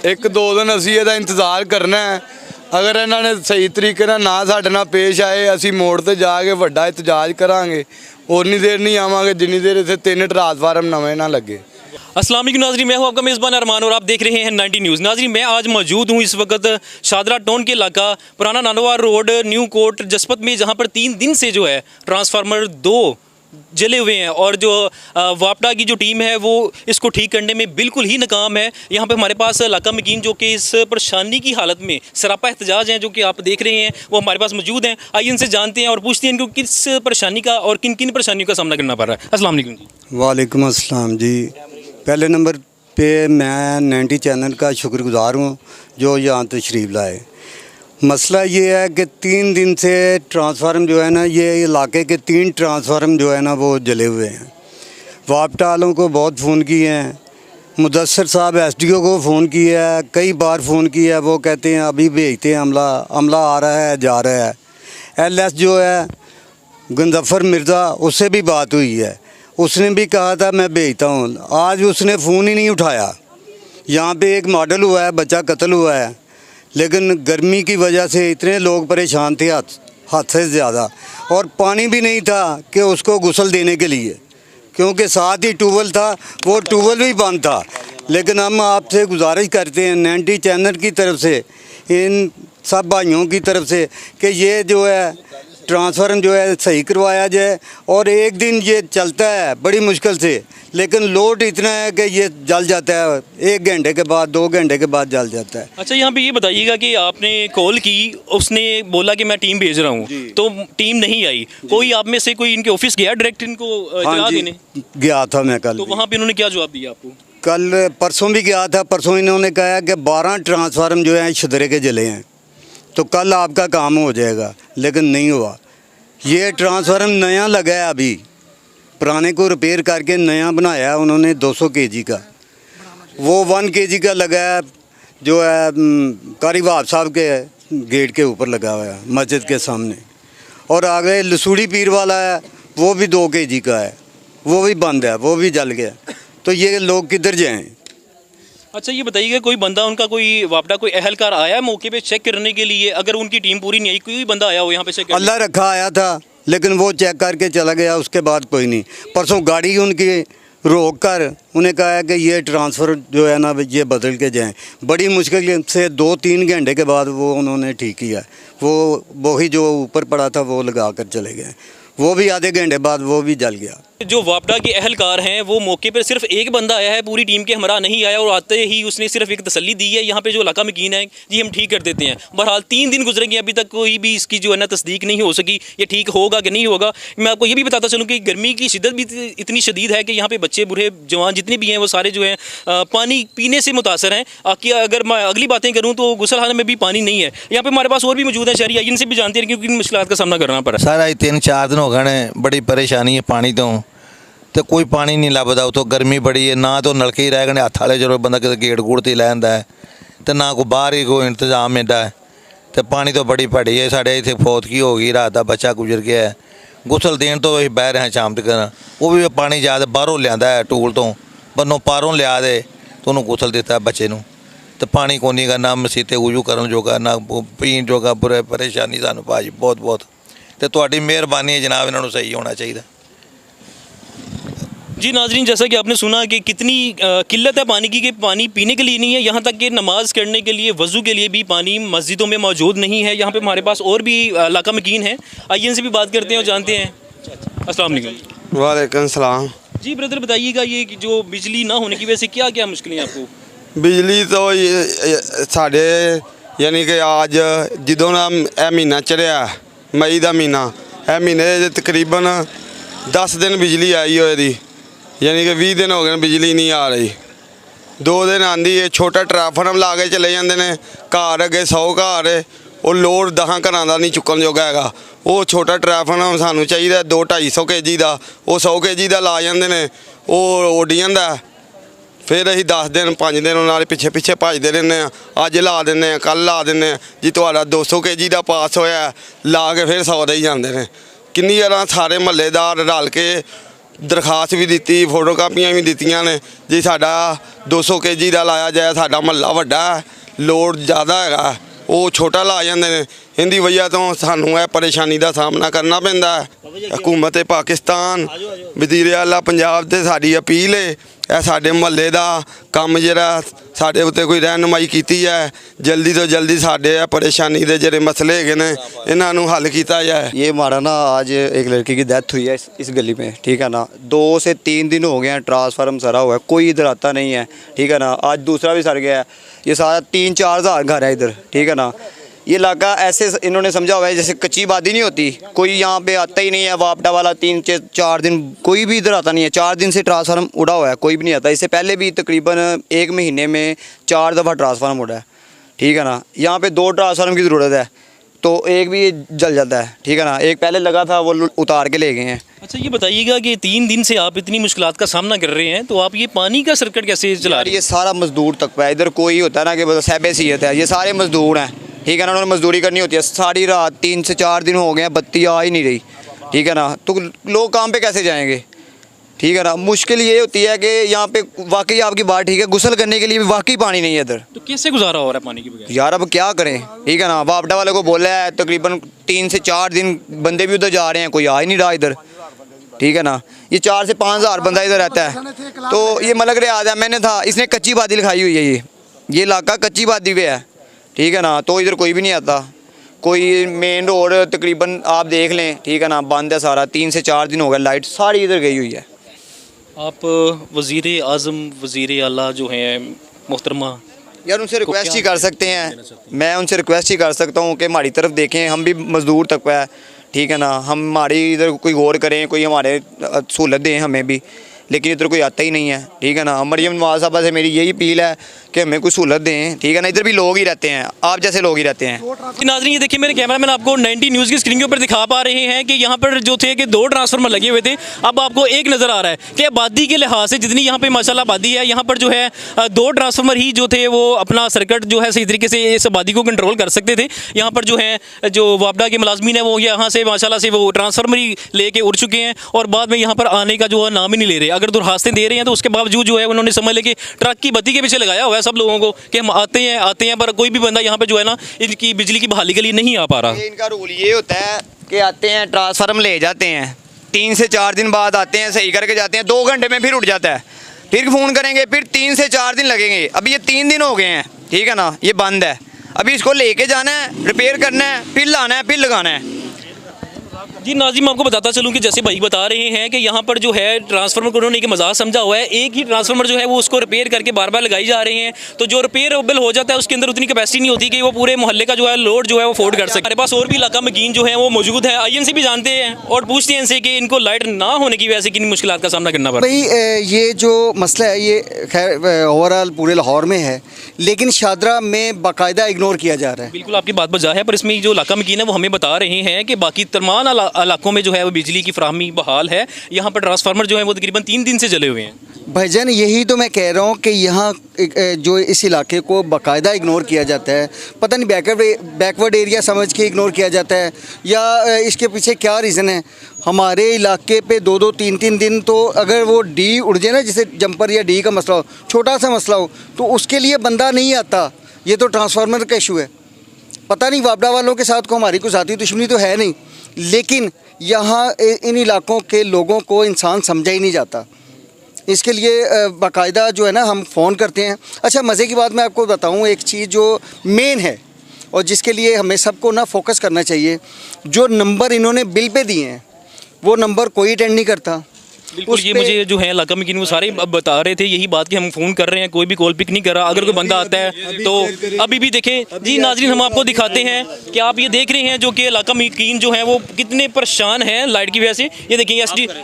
एक दो दिन असी ਇਹਦਾ इंतज़ार करना है। अगर इन्होंने सही तरीके ना साडे नाल पेश आए असी मोड़ ते जाके वड्डा एहतजाज करांगे। उन्नी देर नहीं आवांगे जिन्नी देर इत्थे 3 ट्रांसफार्म नवे ना लगे। अस्सलाम वालेकुम नाज़रीन, मैं हूं आपका मेज़बान अरमान और आप देख रहे हैं 90 न्यूज़। नाज़रीन, मैं आज मौजूद हूं इस वक्त शादरा टाउन के इलाका पुराना नानोवार रोड न्यू कोर्ट जसपत में, जहां पर 3 दिन से जो है ट्रांसफार्मर 2 जले हुए हैं और जो वापडा की जो टीम है वो इसको ठीक करने में बिल्कुल ही नाकाम है। यहाँ पे हमारे पास इलाका मकीन जो कि इस परेशानी की हालत में सरापा एहतजाज हैं जो कि आप देख रहे हैं वो हमारे पास मौजूद हैं। आइए इनसे जानते हैं और पूछते हैं इनको किस परेशानी का और किन किन परेशानियों का सामना करना पड़ रहा है। अस्सलाम वालेकुम जी। वालेकुम अस्सलाम जी। पहले नंबर पे मैं 90 चैनल का शुक्रगुज़ार हूँ जो यहाँ तशरीफ़ लाए। मसला ये है कि 3 दिन से ट्रांसफार्म जो है ना, ये इलाके के 3 ट्रांसफार्म जो है ना वो जले हुए हैं। वापटा वालों को बहुत फ़ोन किए हैं, मुदस्सर साहब SDO को फ़ोन किया है, कई बार फ़ोन किया है। वो कहते हैं अभी भेजते हैं, अमला आ रहा है जा रहा है। LS जो है गंदफर मिर्ज़ा, उससे भी बात हुई है, उसने भी कहा था मैं भेजता हूँ। आज उसने फ़ोन ही नहीं उठाया। यहाँ पे एक मॉडल हुआ है, बच्चा कत्ल हुआ है, लेकिन गर्मी की वजह से इतने लोग परेशान थे हद से ज़्यादा, और पानी भी नहीं था कि उसको गुस्ल देने के लिए, क्योंकि साथ ही ट्यूबवेल था, वो ट्यूबवेल भी बंद था। लेकिन हम आपसे गुजारिश करते हैं 90 चैनल की तरफ से, इन सब भाइयों की तरफ से, कि ये जो है ट्रांसफार्म जो है सही करवाया जाए। और एक दिन ये चलता है बड़ी मुश्किल से, लेकिन लोड इतना है कि ये जल जाता है 1 घंटे के बाद, 2 घंटे के बाद जल जाता है। अच्छा, यहाँ पे ये बताइएगा कि आपने कॉल की, उसने बोला कि मैं टीम भेज रहा हूँ, तो टीम नहीं आई। कोई आप में से कोई इनके ऑफिस गया डायरेक्ट इनको इत्तला देने? गया था मैं कल। तो वहाँ पे इन्होंने क्या जवाब दिया आपको? कल परसों भी गया था। परसों इन्होंने कहा कि 12 ट्रांसफार्म जो हैं छदरे के जले हैं, तो कल आपका काम हो जाएगा, लेकिन नहीं हुआ। ये ट्रांसफार्म नया लगा है, अभी पुराने को रिपेयर करके नया बनाया है उन्होंने 200 kg का। वो 1 kg का लगा है जो है कारी वहाब साहब के गेट के ऊपर लगा हुआ है मस्जिद के सामने। और आगे लसूड़ी पीर वाला है, वो भी 2 kg का है, वो भी बंद है, वो भी जल गया। तो ये लोग किधर जाएँ? अच्छा, ये बताइएगा कोई बंदा उनका, कोई वापडा कोई अहलकार आया मौके पे चेक करने के लिए? अगर उनकी टीम पूरी नहीं आई, कोई बंदा आया हो यहाँ पे चेक करने? अल्लाह रखा आया था, लेकिन वो चेक करके चला गया, उसके बाद कोई नहीं। परसों गाड़ी उनकी रोक कर उन्हें कहा है कि ये ट्रांसफ़र जो है ना ये बदल के जाएं। बड़ी मुश्किल से 2-3 घंटे के बाद वो उन्होंने ठीक किया। वो ही जो ऊपर पड़ा था वो लगा कर चले गए, वो भी आधे घंटे बाद वो भी जल गया। जो वापडा के अहलकार हैं वो मौके पर सिर्फ एक बंदा आया है, पूरी टीम के हमरा नहीं आया, और आते ही उसने सिर्फ एक तसल्ली दी है यहाँ पे जो इलाका मकीन है जी हम ठीक कर देते हैं। बहरहाल 3 दिन गुजरे गए, अभी तक कोई भी इसकी जो है ना तस्दीक नहीं हो सकी ये ठीक होगा कि नहीं होगा। मैं आपको ये भी बताता चलूँ कि गर्मी की शिद्दत भी इतनी शदीद है कि यहाँ पे बच्चे बूढ़े जवान जितने भी हैं वो सारे जो हैं पानी पीने से मुतासर हैं। अगर मैं अगली बातें करूँ तो गुसलखाने में भी पानी नहीं है। यहाँ पे हमारे पास और भी मौजूद है शहरी, इनसे भी जानते हैं क्योंकि इन मुश्किलात का सामना करना पड़ा। सारा 3-4 दिन हो गए, बड़ी परेशानी है पानी तो कोई पानी नहीं लभदा। उतो गर्मी बड़ी है, ना तो नलके ही रह गए हत्थ वाले, चलो बंदा किसी गेट गूड़ ते लै आंदा है, तो ना कोई बाहर ही कोई इंतजाम एडा है। तो पानी तो बड़ी भड़ी है। साढ़े इतने फौतगी हो गई, रात का बच्चा गुजर गया है। गुसल देन तो असीं बह रहे हैं शाम तक, वो भी पानी ज़्यादा बाहरों लिया है टूल तो, बन्नों पारों लिया दे तो उन्होंने गुसल दिता बच्चे नूं। तो पानी को नहीं करना, मसीते उजू करन जोगा ना पीण जोगा। बुरे परेशानी सानूं भाजी बहुत। तो तुहाडी मेहरबानी है जनाब, इन्हां नूं सही होना चाहिए। जी नाजरीन, जैसा कि आपने सुना कि कितनी किल्लत है पानी की, कि पानी पीने के लिए नहीं है, यहाँ तक कि नमाज करने के लिए, वज़ू के लिए भी पानी मस्जिदों में मौजूद नहीं है। यहाँ पे हमारे पास और भी इलाका मकीन है, आइए इनसे भी बात करते हैं और जानते हैं। अस्सलाम वालेकुम। वालेकुम सलाम। जी ब्रदर, बताइएगा ये जो बिजली ना होने की वजह से क्या क्या मुश्किलें आपको? बिजली तो साढ़े यानी कि आज जो ना यह महीना चढ़िया मई का महीना, यह महीने तकरीबन 10 दिन बिजली आई होएगी, यानी कि 20 दिन हो गए बिजली नहीं आ रही। 2 दिन आंदी है, छोटा ट्रांसफार्म ला के चले जाते हैं। घर अगे 100 घर है, वो लोड 10 घरों का नहीं चुकन जोगा है। वो छोटा ट्रांसफार्म सानू चाहिए 200-250 kg का, वो 100 kg का ला जाते हैं, वो उड़ जाता। फिर असीं 10 दिन 5 दिन उन्होंने पिछे भजते रहने, अज ला दें कल ला दें जी, तुहाडा 200 kg का पास होया, ला के फिर 100 दे ही जाते हैं। किन्नी बार सारे महल्लेदार रल के ਦਰਖਾਸਤ ਵੀ ਦਿੱਤੀ, ਫੋਟੋ ਕਾਪੀਆਂ ਵੀ ਦਿੱਤੀਆਂ ਨੇ ਜੀ ਸਾਡਾ 200 kg ਦਾ ਲਾਇਆ ਜਾਏ। ਸਾਡਾ ਮਹੱਲਾ ਵੱਡਾ ਹੈ, ਲੋਡ ਜ਼ਿਆਦਾ ਹੈਗਾ, ਉਹ ਛੋਟਾ ਲਾ ਜਾਂਦੇ ਨੇ। ਇਹਦੀ ਵਜ੍ਹਾ ਤੋਂ ਸਾਨੂੰ ਇਹ ਪਰੇਸ਼ਾਨੀ ਦਾ ਸਾਹਮਣਾ ਕਰਨਾ ਪੈਂਦਾ ਹੈ। ਹਕੂਮਤ ਪਾਕਿਸਤਾਨ, ਵਜ਼ੀਰ ਆਲਾ ਪੰਜਾਬ ਤੇ ਸਾਡੀ ਅਪੀਲ ਹੈ, ਇਹ ਸਾਡੇ ਮਹੱਲੇ ਦਾ ਕੰਮ ਜਿਹੜਾ ਸਾਡੇ ਉੱਤੇ ਕੋਈ ਰਹਿਨੁਮਾਈ ਕੀਤੀ ਹੈ, ਜਲਦੀ ਤੋਂ ਜਲਦੀ ਸਾਡੇ ਇਹ ਪਰੇਸ਼ਾਨੀ ਦੇ ਜਿਹੜੇ ਮਸਲੇ ਹੈਗੇ ਨੇ ਇਹਨਾਂ ਨੂੰ ਹੱਲ ਕੀਤਾ ਜਾए। ये हमारा ना आज एक लड़की की डेथ हुई है इस गली में, ठीक है ना। 2 से 3 दिन हो गए हैं, ट्रांसफार्मर सरा हुआ है, कोई इधर आता नहीं है, ठीक है ना। आज दूसरा भी सर गया है, ये सारा 3-4 हज़ार घर है इधर, ठीक है ना। ये इलाका ऐसे इन्होंने समझा हुआ है जैसे कच्ची आबादी नहीं होती, कोई यहाँ पे आता ही नहीं है। वापडा वाला 3-4 दिन कोई भी इधर आता नहीं है। 4 दिन से ट्रांसफार्मर उड़ा हुआ है, कोई भी नहीं आता। इससे पहले भी तकरीबन 1 महीने में 4 दफ़ा ट्रांसफार्मर उड़ा है, ठीक है ना। यहाँ पे 2 ट्रांसफार्मर की ज़रूरत है तो एक भी जल जाता है, ठीक है ना। एक पहले लगा था, वो उतार के ले गए हैं। अच्छा ये बताइएगा कि 3 दिन से आप इतनी मुश्किलात का सामना कर रहे हैं, तो आप ये पानी का सर्किट कैसे चला रहे हैं? ये सारा मजदूर तक है, इधर कोई होता है ना कि साहब सीयत है, ये सारे मजदूर हैं, ठीक है ना। उन्होंने मजदूरी करनी होती है सारी रात, 3 से 4 दिन हो गए हैं, बत्ती आ ही नहीं रही, ठीक है ना। तो लोग काम पे कैसे जाएंगे, ठीक है ना। मुश्किल ये होती है कि यहाँ पे वाकई आपकी बात ठीक है, गुसल करने के लिए भी वाकई पानी नहीं है इधर। तो कैसे गुजारा हो रहा है पानी के बगैर? यार अब क्या करें, ठीक है ना। वापडा वाले को बोला है, तकरीबन 3 से 4 दिन बंदे भी उधर जा रहे हैं, कोई आ ही नहीं रहा इधर, ठीक है ना। ये 4 से 5 हज़ार बंदा इधर रहता है। तो ये मलक रियाज है, मैंने था, इसने कच्ची बादी लिखाई हुई है, ये इलाका कच्ची बादी पे है, ठीक है ना। तो इधर कोई भी नहीं आता, कोई मेन रोड तकरीबन आप देख लें, ठीक है ना, बंद है सारा। 3 से 4 दिन हो गए, लाइट सारी इधर गई हुई है। आप वज़ीर आज़म, वज़ीर आला जो हैं मोहतरमा, यार उनसे रिक्वेस्ट ही कर सकते हैं, मैं उनसे रिक्वेस्ट ही कर सकता हूँ कि हमारी तरफ देखें, हम भी मज़दूर तक है, ठीक है ना। हम हमारी इधर कोई गौर करें, कोई हमारे सहूलत दें हमें भी, लेकिन इधर कोई आता ही नहीं है, ठीक है ना। मरियम नवाज साहबा से मेरी यही अपील है कि हमें कोई सहूलत दें, ठीक है ना। इधर भी लोग ही रहते हैं, आप जैसे लोग ही रहते हैं। नाज़रीन ये देखिए, मेरे कैमरामैन आपको 90 न्यूज़ की स्क्रीन के ऊपर दिखा पा रहे हैं कि यहाँ पर जो थे कि 2 ट्रांसफार्मर लगे हुए थे। अब आपको एक नज़र आ रहा है कि आबादी के लिहाज से जितनी यहाँ पे माशाल्लाह आबादी है, यहाँ पर जो है 2 ट्रांसफार्मर ही जो थे वो अपना सर्किट जो है सही तरीके से इस आबादी को कंट्रोल कर सकते थे। यहाँ पर जो है जो वापडा के मुलाजमीन है वो यहाँ से माशाल्लाह से वो ट्रांसफार्मर ही लेके उड़ चुके हैं और बाद में यहाँ पर आने का जो है नाम ही नहीं ले रहे। अगर दुरहास्तें दे रहे हैं तो उसके बावजूद जो है उन्होंने समझ ले कि ट्रक की बत्ती के पीछे लगाया हुआ है सब लोगों को कि हम आते हैं, पर कोई भी बंदा यहाँ पे जो है ना इनकी बिजली की बहाली के लिए नहीं आ पा रहा। इनका रूल ये होता है कि आते हैं, ट्रांसफार्मर ले जाते हैं, 3 से 4 दिन बाद आते हैं, सही करके जाते हैं, 2 घंटे में फिर उठ जाता है, फिर फ़ोन करेंगे, फिर 3 से 4 दिन लगेंगे। अभी ये 3 दिन हो गए हैं, ठीक है ना, ये बंद है। अभी इसको लेके जाना है, रिपेयर करना है, फिर लाना है, फिर लगाना है। जी नाज़रीन, मैं आपको बताता चलूँ कि जैसे भाई बता रहे हैं कि यहाँ पर जो है ट्रांसफार्मर को उन्होंने एक मजाक समझा हुआ है। एक ही ट्रांसफार्मर जो है वो उसको रिपेयर करके बार बार लगाई जा रहे हैं, तो जो रिपेयरेबल हो जाता है उसके अंदर उतनी कैपेसिटी नहीं होती कि वो पूरे मोहल्ले का जो है लोड जो है वो अफोर्ड कर सके। हमारे पास और भी इलाका मकीन जो है वो मौजूद है, INC भी जानते हैं और पूछते हैं इनसे कि इनको लाइट ना होने की वजह से किन मुश्किलात का सामना करना पड़ा। भाई ये जो मसला है ये खैर ओवरऑल पूरे लाहौर में है, लेकिन शादरा में बाकायदा इग्नोर किया जा रहा है। बिल्कुल आपकी बात बजा है, पर इसमें जो इलाका मकीन है वो हमें बता रहे हैं कि बाकी तमाम इलाकों में जो है वो बिजली की फराहमी बहाल है। यहाँ पर ट्रांसफार्मर जो है वो तकरीबन 3 दिन से जले हुए हैं। भाईजान यही तो मैं कह रहा हूँ कि यहाँ जो इस इलाके को बाकायदा इग्नोर किया जाता है, पता नहीं बैकवर्ड एरिया समझ के इग्नोर किया जाता है या इसके पीछे क्या रीज़न है। हमारे इलाके पे 2-2, 3-3 दिन तो अगर वो डी उड़ जाए ना, जैसे जंपर या डी का मसला हो, छोटा सा मसला हो, तो उसके लिए बंदा नहीं आता। ये तो ट्रांसफार्मर का इशू है। पता नहीं वापडा वालों के साथ को हमारी कोई ज़ाती दुश्मनी तो है नहीं, लेकिन यहाँ इन इलाकों के लोगों को इंसान समझा ही नहीं जाता। इसके लिए बाकायदा जो है ना हम फ़ोन करते हैं। अच्छा मज़े की बात मैं आपको बताऊँ, एक चीज़ जो मेन है और जिसके लिए हमें सबको ना फोकस करना चाहिए, जो नंबर इन्होंने बिल पे दिए हैं वो नंबर कोई अटेंड नहीं करता। बिल्कुल ये मुझे जो है इलाका में वो सारे अब बता रहे थे यही बात कि हम फ़ोन कर रहे हैं, कोई भी कॉल पिक नहीं कर रहा। अगर कोई बंदा आता है तो अभी भी देखें जी नाज़रीन, हम आपको दिखाते हैं कि आप ये देख रहे हैं जो कि इलाका मकीन जो है वो कितने परेशान हैं लाइट की वजह से। ये देखें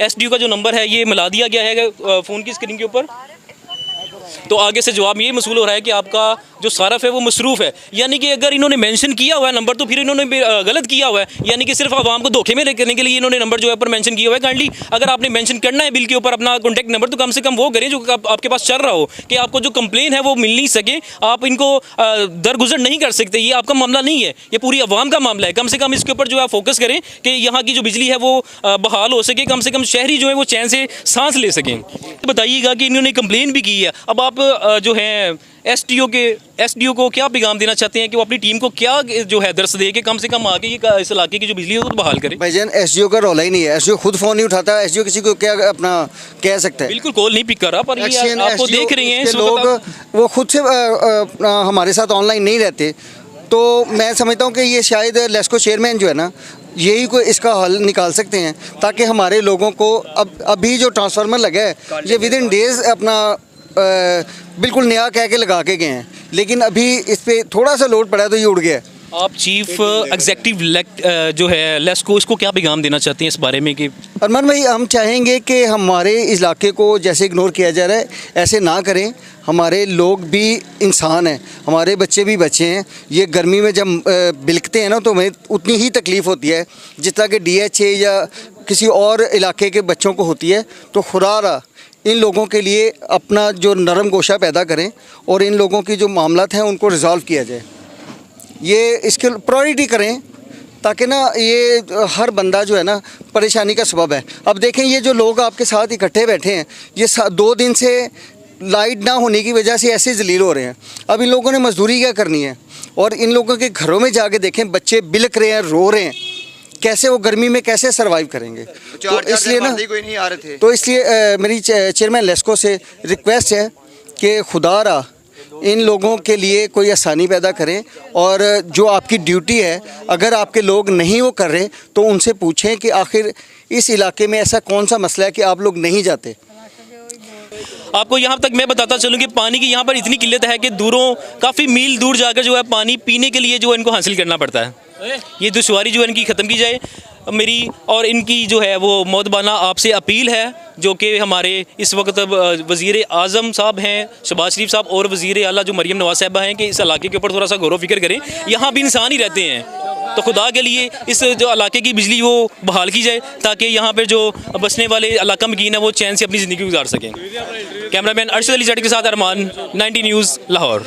SDU का जो नंबर है ये मिला दिया गया है फ़ोन की स्क्रीन के ऊपर। तो आगे से जवाब ये मसूल हो रहा है कि आपका जो सारफ है वो मसरूफ़ है। यानी कि अगर इन्होंने मेंशन किया हुआ है नंबर तो फिर इन्होंने गलत किया हुआ है, यानी कि सिर्फ आवाम को धोखे में करने के लिए इन्होंने नंबर जो है पर मेंशन किया हुआ है। काइंडली अगर आपने मेंशन करना है बिल के ऊपर अपना कॉन्टैक्ट नंबर तो कम से कम वो करें जो आपके पास चल रहा हो, कि आपको जो कंप्लेन है वो मिल नहीं सके, आप इनको दरगुजर नहीं कर सकते। ये आपका मामला नहीं है, ये पूरी आवाम का मामला है। कम से कम इसके ऊपर जो है फोकस करें कि यहाँ की जो बिजली है वो बहाल हो सके, कम से कम शहरी जो है वो चैन से सांस ले सकें। बताइएगा कि इन्होंने कंप्लेन भी की है, अब आप जो है एसडीओ को क्या पैगाम देना चाहते हैं कि वो अपनी टीम को क्या जो है दर्स दे कि कम से कम आगे ये इस इलाके की जो बिजली है वो बहाल करे। भाईजान एसडीओ का रोला ही नहीं है, एसडीओ खुद फोन नहीं उठाता, एसडीओ किसी को क्या अपना कह सकता है। बिल्कुल कॉल नहीं पिक कर रहा, पर ये एक्शन आपको देख रहे हैं इस लोग वक्त वो खुद से हमारे साथ ऑनलाइन नहीं रहते, तो मैं समझता हूँ कि ये शायद लेस्को चेयरमैन जो है ना यही कोई इसका हल निकाल सकते हैं, ताकि हमारे लोगों को अभी जो ट्रांसफार्मर लगा है ये विद इन डेज अपना बिल्कुल नया कह के लगा के गए हैं, लेकिन अभी इस पर थोड़ा सा लोड पड़ा है तो ये उड़ गया है। आप चीफ एग्जेक्टिव जो है लेस्को, इसको क्या पैगाम देना चाहते हैं इस बारे में कि अरमान भाई, हम चाहेंगे कि हमारे इलाके को जैसे इग्नोर किया जा रहा है ऐसे ना करें। हमारे लोग भी इंसान हैं, हमारे बच्चे भी बच्चे हैं। ये गर्मी में जब बिलकते हैं ना तो हमें उतनी ही तकलीफ़ होती है जितना कि DHA या किसी और इलाके के बच्चों को होती है। तो खुरारा इन लोगों के लिए अपना जो नरम गोशा पैदा करें और इन लोगों की जो मामलात हैं उनको रिज़ॉल्व किया जाए, ये इसके प्रायोरिटी करें, ताकि ना ये हर बंदा जो है ना परेशानी का सबब है। अब देखें ये जो लोग आपके साथ इकट्ठे बैठे हैं, ये 2 दिन से लाइट ना होने की वजह से ऐसे जलील हो रहे हैं। अब इन लोगों ने मजदूरी क्या करनी है, और इन लोगों के घरों में जाके देखें बच्चे बिलक रहे हैं, रो रहे हैं, कैसे वो गर्मी में कैसे सरवाइव करेंगे। तो इसलिए ना कोई नहीं आ रहे थे, तो इसलिए मेरी चेयरमैन लेस्को से रिक्वेस्ट है कि खुदारा इन लोगों के लिए कोई आसानी पैदा करें, और जो आपकी ड्यूटी है अगर आपके लोग नहीं वो कर रहे तो उनसे पूछें कि आखिर इस इलाके में ऐसा कौन सा मसला है कि आप लोग नहीं जाते। आपको यहाँ तक मैं बताता चलूँ कि पानी की यहाँ पर इतनी किल्लत है कि काफ़ी मील दूर जाकर जो है पानी पीने के लिए जो है इनको हासिल करना पड़ता है। ये दुश्वारी जो है इनकी ख़त्म की जाए। मेरी और इनकी जो है वो मौदबाना आपसे अपील है, जो कि हमारे इस वक्त वज़ीर आज़म साहब हैं शहबाज शरीफ साहब, और वज़ीर आला जो मरीम नवाज़ साहबा हैं, कि इस इलाके के ऊपर थोड़ा सा गौर व फिक्र करें। यहाँ भी इंसान ही रहते हैं, तो खुदा के लिए इस जो इलाके की बिजली वो बहाल की जाए, ताकि यहाँ पर जो बसने वाले इलाका मकीन है वो चैन से अपनी ज़िंदगी गुजार सकें। कैमरामैन अरशद अली जट के साथ अरमान, 90 न्यूज़ लाहौर।